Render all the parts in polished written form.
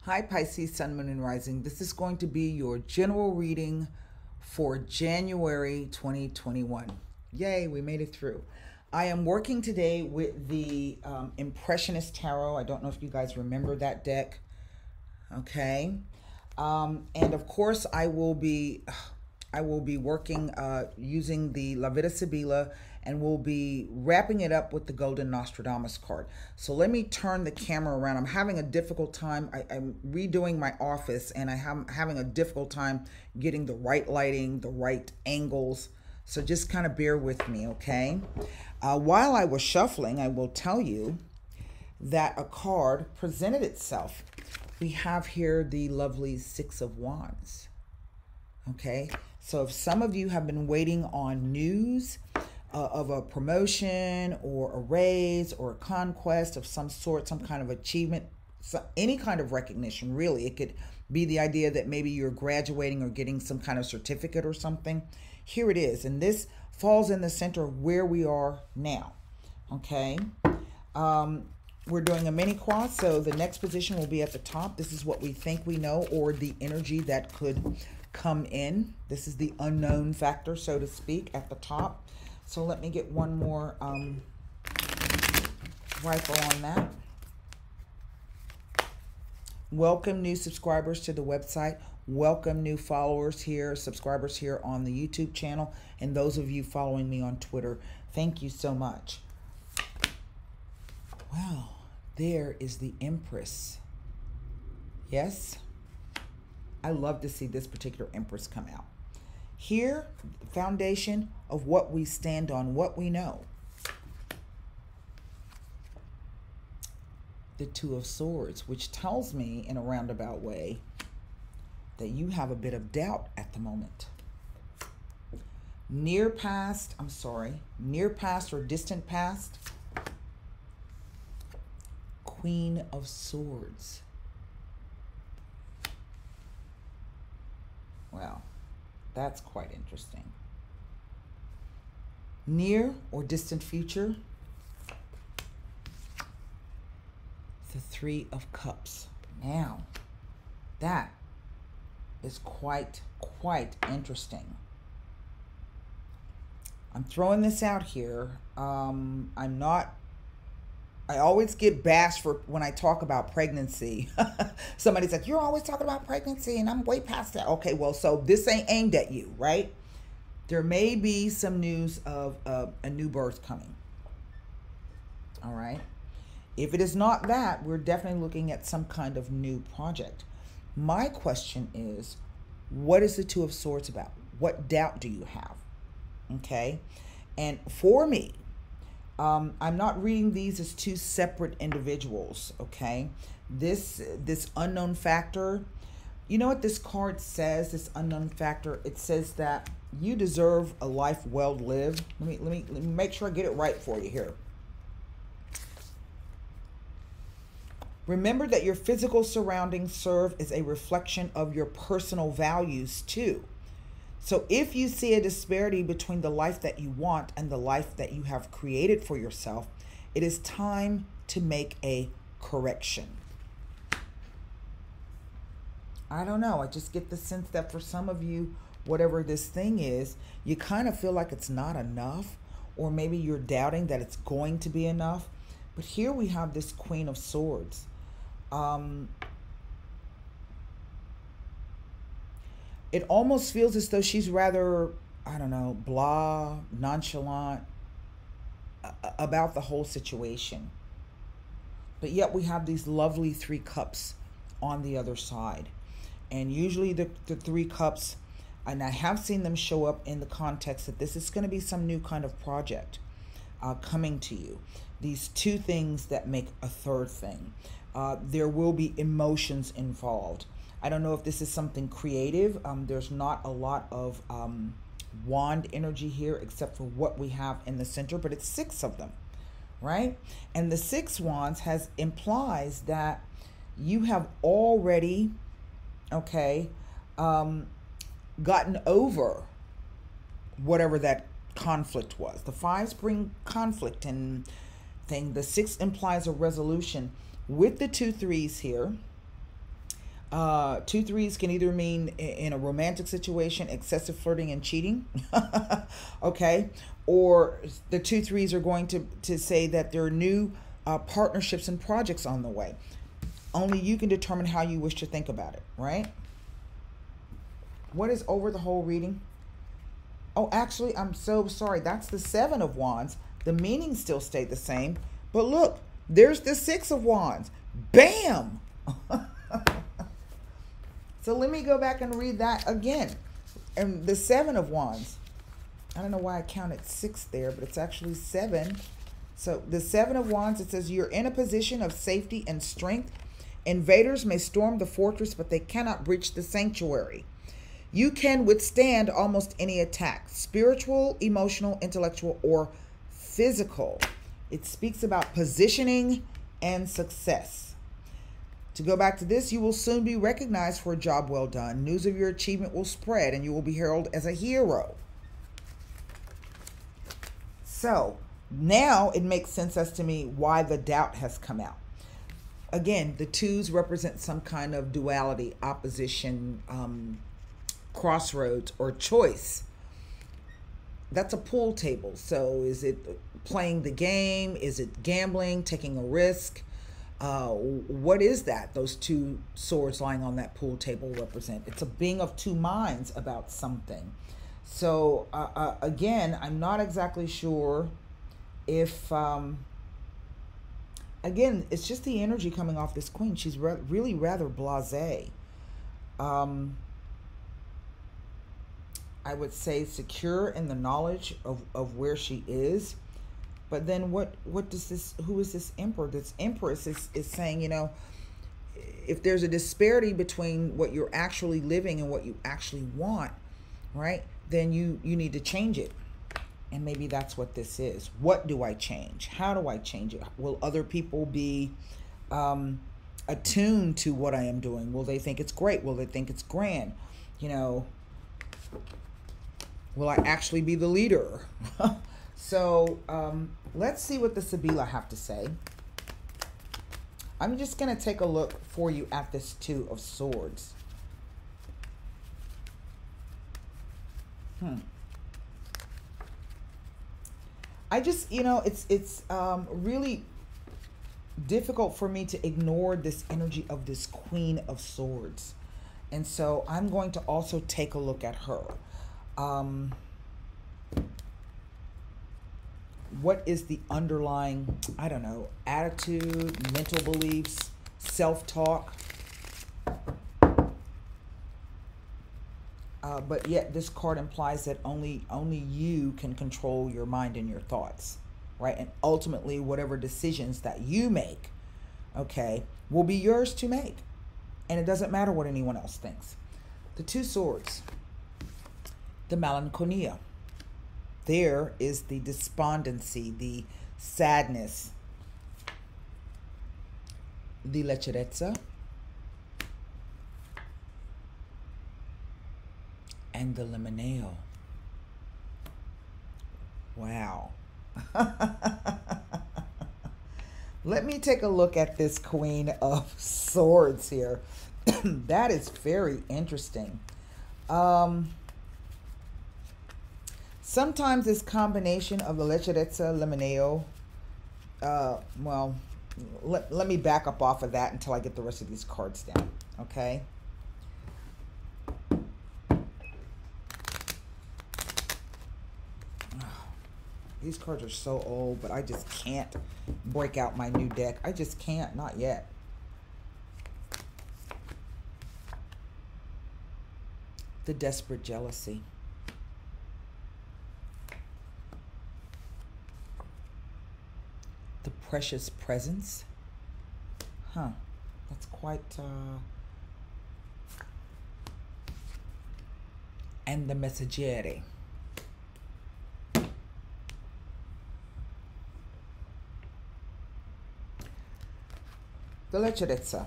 Hi Pisces, Sun, Moon, and Rising. This is going to be your general reading for January 2021. Yay, we made it through. I am working today with the Impressionist Tarot. I don't know if you guys remember that deck. Okay. And of course, I will be working using the La Vida Sibila, and we'll be wrapping it up with the Golden Nostradamus card. So let me turn the camera around. I'm having a difficult time. I'm redoing my office, and I'm having a difficult time getting the right lighting, the right angles. So just kind of bear with me, okay? While I was shuffling, I will tell you that a card presented itself. We have here the lovely Six of Wands. Okay, so if some of you have been waiting on news of a promotion or a raise or a conquest of some sort, some kind of achievement, any kind of recognition, really, it could be the idea that maybe you're graduating or getting some kind of certificate or something. Here it is, and this falls in the center of where we are now. Okay, we're doing a mini cross, so the next position will be at the top. This is what we think we know, or the energy that could come in. This is the unknown factor, so to speak, at the top. So let me get one more rifle on that. Welcome new subscribers to the website. Welcome new followers here, subscribers here on the YouTube channel, and those of you following me on Twitter. Thank you so much. Wow, there is the Empress. Yes, I love to see this particular Empress come out. Here, the foundation of what we stand on, what we know. The Two of Swords, which tells me in a roundabout way that you have a bit of doubt at the moment. Near past or distant past. Queen of Swords. Wow, that's quite interesting. Near or distant future. The Three of Cups. Now, that is quite interesting. I'm throwing this out here. I always get bashed for when I talk about pregnancy. Somebody's like, you're always talking about pregnancy, and I'm way past that. Okay, well, so this ain't aimed at you, right? There may be some news of a new birth coming. All right. If it is not that, we're definitely looking at some kind of new project. My question is, what is the Two of Swords about? What doubt do you have? Okay. And for me, I'm not reading these as two separate individuals, okay? This unknown factor, you know what this card says, this unknown factor? It says that you deserve a life well lived. Let me make sure I get it right for you here. Remember that your physical surroundings serve as a reflection of your personal values too. So if you see a disparity between the life that you want and the life that you have created for yourself, it is time to make a correction. I don't know. I just get the sense that for some of you, whatever this thing is, you kind of feel like it's not enough, or maybe you're doubting that it's going to be enough. But here we have this Queen of Swords. It almost feels as though she's rather, I don't know, blah, nonchalant about the whole situation. But yet we have these lovely Three Cups on the other side. And usually the Three Cups, and I have seen them show up in the context that this is going to be some new kind of project coming to you. These two things that make a third thing. There will be emotions involved. I don't know if this is something creative. There's not a lot of wand energy here except for what we have in the center, but it's 6 of them, right? And the 6 wands implies that you have already, okay, gotten over whatever that conflict was. The 5s bring conflict and thing. The 6 implies a resolution. With the 2 3s here, Two threes can either mean in a romantic situation, excessive flirting and cheating. Okay. Or the two threes are going to say that there are new partnerships and projects on the way. Only you can determine how you wish to think about it, right? What is over the whole reading? Oh, actually, I'm so sorry. That's the Seven of Wands. The meaning still stayed the same. But look, there's the Six of Wands. Bam! So let me go back and read that again. And the Seven of Wands. I don't know why I counted 6 there, but it's actually 7. So the Seven of Wands, it says you're in a position of safety and strength. Invaders may storm the fortress, but they cannot breach the sanctuary. You can withstand almost any attack, spiritual, emotional, intellectual, or physical. It speaks about positioning and success. To go back to this, you will soon be recognized for a job well done. News of your achievement will spread and you will be heralded as a hero. So now it makes sense as to me why the doubt has come out. Again, the twos represent some kind of duality, opposition, crossroads, or choice. That's a pool table. So is it playing the game? Is it gambling, taking a risk? What is that? Those two swords lying on that pool table represent. It's a being of two minds about something. So again, I'm not exactly sure if again, it's just the energy coming off this queen. She's really rather blasé. I would say secure in the knowledge of where she is. But then what does this, who is this emperor? This empress is saying, you know, if there's a disparity between what you're actually living and what you actually want, right, then you need to change it. And maybe that's what this is. What do I change? How do I change it? Will other people be attuned to what I am doing? Will they think it's great? Will they think it's grand? You know, will I actually be the leader? So let's see what the Sibila have to say. I'm just going to take a look for you at this Two of Swords. I just, you know, it's really difficult for me to ignore this energy of this Queen of Swords. And so I'm going to also take a look at her. What is the underlying, I don't know, attitude, mental beliefs, self-talk? But yet this card implies that only you can control your mind and your thoughts, right? And ultimately, whatever decisions that you make, okay, will be yours to make. And it doesn't matter what anyone else thinks. The Two Swords, the melancholia. There is the despondency, the sadness, the leggerezza, and the limoneo. Wow. Let me take a look at this Queen of Swords here. That is very interesting. Sometimes this combination of the leggerezza, limoneo, well, let me back up off of that until I get the rest of these cards down, okay? These cards are so old, but I just can't break out my new deck. I just can't, not yet. The desperate jealousy. The precious presence. Huh. That's quite... And the messaggere. The leggerezza.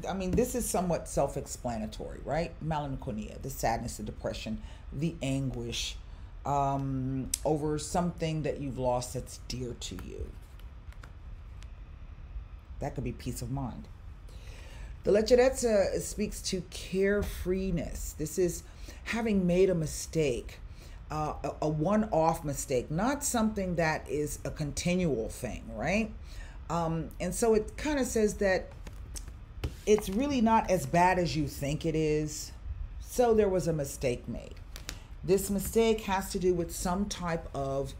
I mean, this is somewhat self-explanatory, right? Melancholia, the sadness, the depression, the anguish over something that you've lost that's dear to you. That could be peace of mind. The Leggerezza speaks to carefreeness. This is having made a mistake, a one-off mistake, not something that is a continual thing, right? And so it kind of says that it's really not as bad as you think it is. So there was a mistake made. This mistake has to do with some type of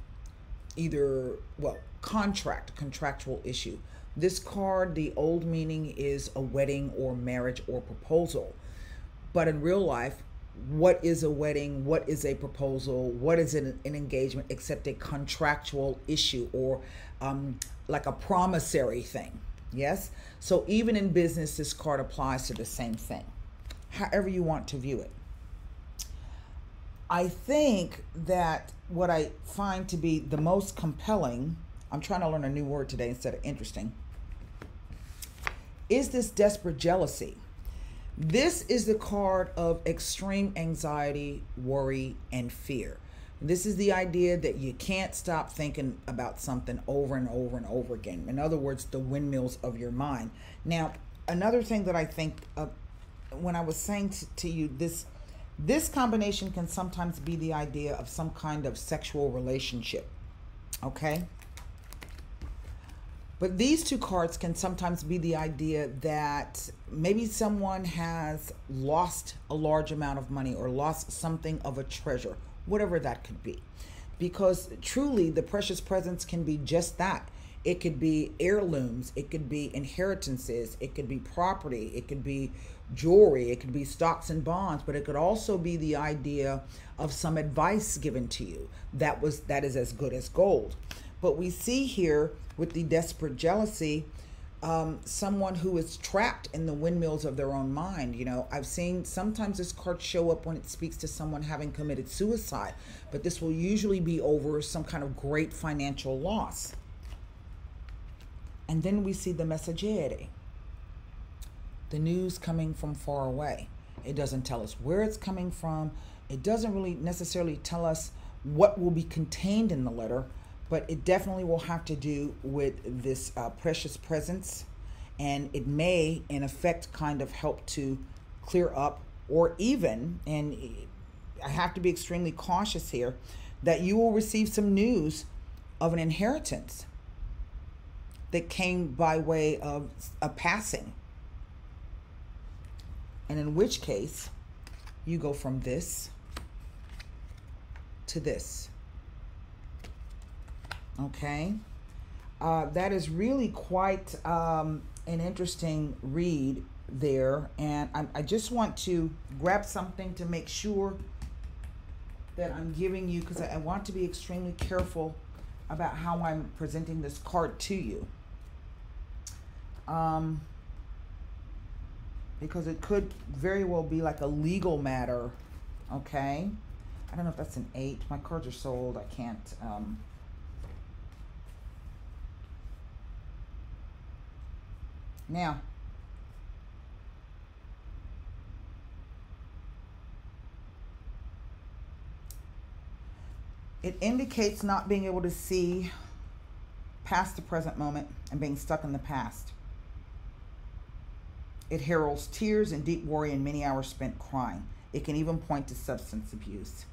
either, well, contractual issue. This card, the old meaning is a wedding or marriage or proposal. But in real life, what is a wedding? What is a proposal? What is an engagement except a contractual issue or like a promissory thing? Yes? So even in business, this card applies to the same thing, however you want to view it. I think that what I find to be the most compelling, I'm trying to learn a new word today instead of interesting, is this desperate jealousy. This is the card of extreme anxiety, worry, and fear. This is the idea that you can't stop thinking about something over and over and over again. In other words, the windmills of your mind. Now, another thing that I think, when I was saying to you, this combination can sometimes be the idea of some kind of sexual relationship, okay? But these two cards can sometimes be the idea that maybe someone has lost a large amount of money or lost something of a treasure, whatever that could be. Because truly, the precious presents can be just that. It could be heirlooms, it could be inheritances, it could be property, it could be jewelry, it could be stocks and bonds, but it could also be the idea of some advice given to you that is as good as gold. But we see here with the desperate jealousy, someone who is trapped in the windmills of their own mind. You know, I've seen sometimes this card show up when it speaks to someone having committed suicide, but this will usually be over some kind of great financial loss. And then we see the messaggere, the news coming from far away. It doesn't tell us where it's coming from. It doesn't really necessarily tell us what will be contained in the letter, but it definitely will have to do with this precious presence. And it may, in effect, kind of help to clear up, or even, and I have to be extremely cautious here, that you will receive some news of an inheritance that came by way of a passing. And in which case, you go from this to this. Okay? That is really quite an interesting read there. And I just want to grab something to make sure that I'm giving you, because I want to be extremely careful about how I'm presenting this card to you. Because it could very well be like a legal matter, okay? I don't know if that's an 8. My cards are so old, I can't. Now, it indicates not being able to see past the present moment and being stuck in the past. It heralds tears and deep worry and many hours spent crying. It can even point to substance abuse.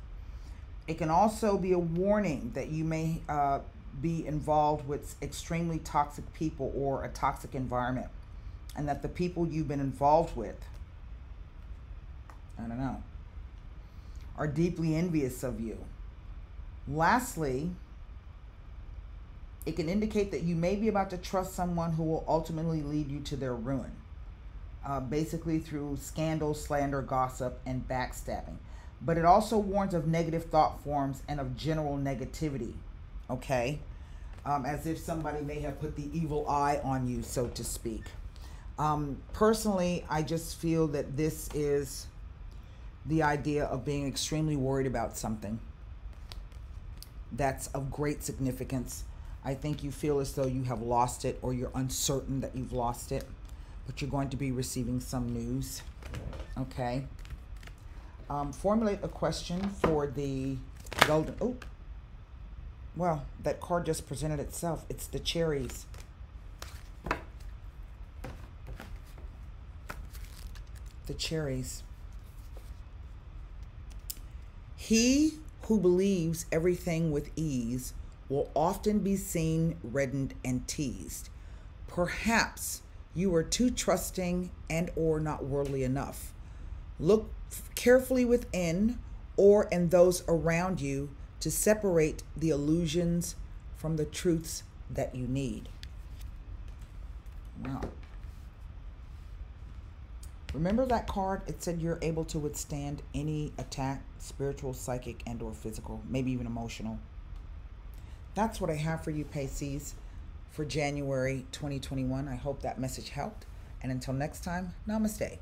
It can also be a warning that you may be involved with extremely toxic people or a toxic environment, and that the people you've been involved with, I don't know, are deeply envious of you. Lastly, it can indicate that you may be about to trust someone who will ultimately lead you to their ruin. Basically through scandal, slander, gossip, and backstabbing. But it also warns of negative thought forms and of general negativity, okay? As if somebody may have put the evil eye on you, so to speak. Personally, I just feel that this is the idea of being extremely worried about something that's of great significance. I think you feel as though you have lost it, or you're uncertain that you've lost it, but you're going to be receiving some news, okay? Formulate a question for the golden, oh, well, that card just presented itself. It's the cherries. the cherries. He who believes everything with ease will often be seen reddened and teased. Perhaps you are too trusting and or not worldly enough. Look carefully within or in those around you to separate the illusions from the truths that you need. Wow. Remember that card? It said you're able to withstand any attack, spiritual, psychic, and or physical, maybe even emotional. That's what I have for you, Pisces, for January 2021. I hope that message helped. And until next time, namaste.